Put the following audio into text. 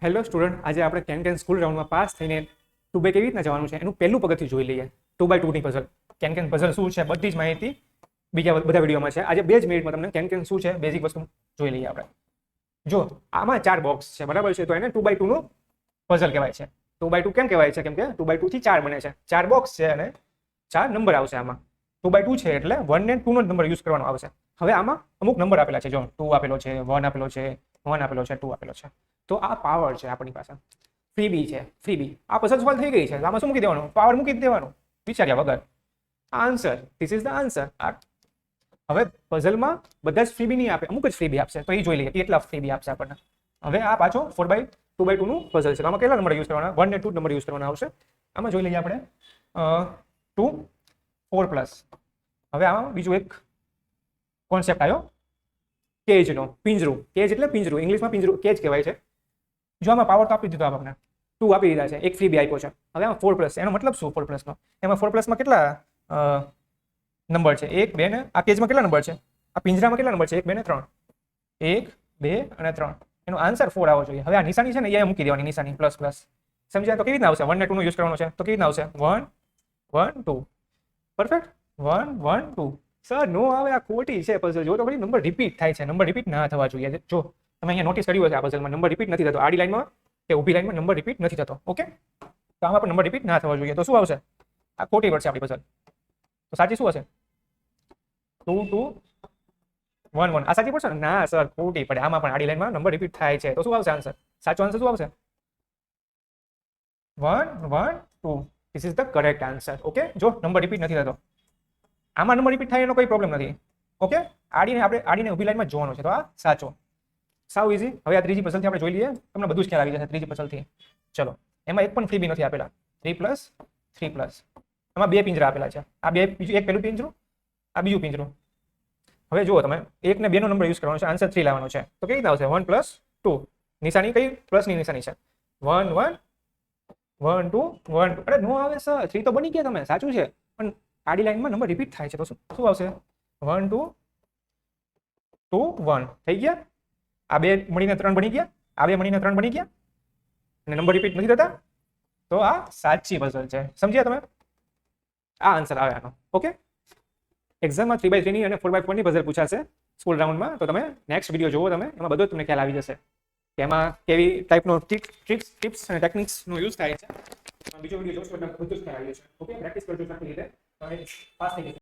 Hello student, આજે આપણે can school રાઉન્ડમાં પાસ થઈને 2x કેવી રીતના જવાનું છે એનું પહેલું પગથિયું જોઈ લઈએ. 2x2 ની પઝલ. કેન પઝલ શું છે બધી જ માહિતી બીજા બધા વિડીયોમાં છે. આજે 2 જ મિનિટમાં તમને કેન શું છે બેઝિક વસ્તુ જોઈ લઈએ આપણે. જો આમાં 4 બોક્સ છે, બરાબર છે, તો એને 2x2 નું પઝલ કહેવાય છે. 2x2 કેમ કહેવાય છે? કેમ કે 2x2 થી 4 બને છે. 4 બોક્સ છે અને 4 નંબર આવશે આમાં. 2x2 છે એટલે 1 ને 2 નો નંબર યુઝ કરવાનો આવશે. હવે આમાં અમુક નંબર આપેલા છે, જો 2 આપેલો છે, 1 આપેલો છે, 1 આપેલો છે, 2 આપેલો છે. તો આ પાવર છે આપણી પાસે. ફ્રીબી છે, ફ્રીબી. આ પઝલ સોલ્વ થઈ ગઈ છે. આમાં શું મૂકી દેવાનું? પાવર મૂકી દેવાનું વિચાર્યા વગર. Answer, this is the answer. હવે પઝલમાં બધા જ ફ્રીબી નહીં આપે, અમુક જ ફ્રીબી આપશે. તો એ જોઈ લઈએ કેટલા ફ્રીબી આપશે આપણને. હવે આ પાછો 2x2 નું પઝલ છે. આમાં કેટલા નંબર યુઝ કરવાના? 1 ને 2 નંબર યુઝ કરવાના આવશે. આમાં જોઈ લઈએ આપણે 2 4 પ્લસ. હવે આમાં બીજું એક કોન્સેપ્ટ આવ્યો કેજનો, પિંજરું. કેજ એટલે પિંજરું, ઇંગ્લિશમાં પિંજરું કેજ કહેવાય છે. જો આમાં પાવર તો આપી દીધો આપણને, 2 આપી દીધા છે, એક ફ્રીબી આપ્યો છે. હવે આમાં 4 પ્લસ. એનો મતલબ શું 4 પ્લસનો? એમાં 4 પ્લસમાં કેટલા નંબર છે? 1 2 ને આ કેજમાં કેટલા નંબર છે? આ પિંજરામાં કેટલા નંબર છે? 1 2 ને 3. 1 2 અને 3. એનો આન્સર 4 આવવો જોઈએ. હવે આ નિશાની છે ને એ મૂકી દેવાની, નિશાની પ્લસ પ્લસ. સમજ્યા? તો કેવી રીતના આવશે? 1 ને 2 નો યુઝ કરવાનો છે તો કેવી રીતના આવશે? 1 1 2. પરફેક્ટ. 1 1 2. સર નો આવે, આ ખોટી છે પઝલ. જો તો ખરી નંબર રિપીટ થાય છે. નંબર રિપીટ ના થવા જોઈએ. જો તમે અહીંયા નોટિસ કર્યું હશે આ પઝલમાં નંબર રિપીટ નથી થતો. આડી લાઈનમાં કે ઊભી લાઈનમાં નંબર રિપીટ નથી થતો. ઓકે, તો આમાં પણ નંબર રિપીટ ના થવા જોઈએ. તો શું આવશે? આ ખોટી પડશે આપણી પઝલ. તો સાચી શું હશે? 2 2 1 1. આ સાચી પડશે ને? ના સર, ખોટી પડે. આમાં પણ આડી લાઈનમાં નંબર રિપીટ થાય છે. તો શું આવશે આન્સર? સાચો આન્સર શું આવશે? 1 1 2. This is the correct answer. Okay, જો નંબર રિપીટ નથી થતો. આમાં નંબર રિપીટ થાય એનો કોઈ પ્રોબ્લેમ નથી. ઓકે, આડીને ઊભી લાઈનમાં જોવાનું છે. તો આ સાચો. સાવ ઇઝી. હવે આ ત્રીજી પઝલથી આપણે જોઈ લઈએ. તમને બધું જ ખ્યાલ આવી જશે ત્રીજી પઝલથી. ચલો, એમાં એક પણ ફ્રીબી નથી આપેલા. 3 પ્લસ 3 પ્લસ. એમાં 2 પિંજરા આપેલા છે. આ બે બીજું એક પહેલું પિંજરું, આ બીજું પિંજરું. હવે જુઓ તમે, 1 ને 2 નો નંબર યુઝ કરવાનો છે, આન્સર 3 લાવવાનો છે. તો કેવી રીતના આવશે? 1 પ્લસ 2. નિશાની કઈ? પ્લસની નિશાની છે. 1 1 1 2 1 2. અરે નો આવે સર, 3 તો બની ગયા તમે, સાચું છે, પણ આડી લાઈનમાં નંબર રિપીટ થાય છે. તો શું આવશે? 1 2 2 1. થઈ ગયા. આ બે મળીને 3 બની ગયા, આ બે મળીને 3 બની ગયા અને નંબર રિપીટ નથી થતા. તો આ સાચી પઝલ છે. સમજ્યા તમે? આ આન્સર આવે આનો. ઓકે, એક્ઝામમાં 3x3 ની અને 4x4 ની પઝલ પૂછાશે સ્કૂલ રાઉન્ડમાં. તો તમે નેક્સ્ટ વિડીયો જોવો તમે, એમાં બધો તમને ખ્યાલ આવી જશે કે એમાં કેવી ટાઈપનો ટિપ્સ અને ટેકનિક્સનો યુઝ થાય છે. બીજો વિડીયો જોશો એટલે બધું જ ખ્યાલ આવી જશે. ઓકે, પ્રેક્ટિસ કરજો સારી રીતે, પાસ થઈ જશે.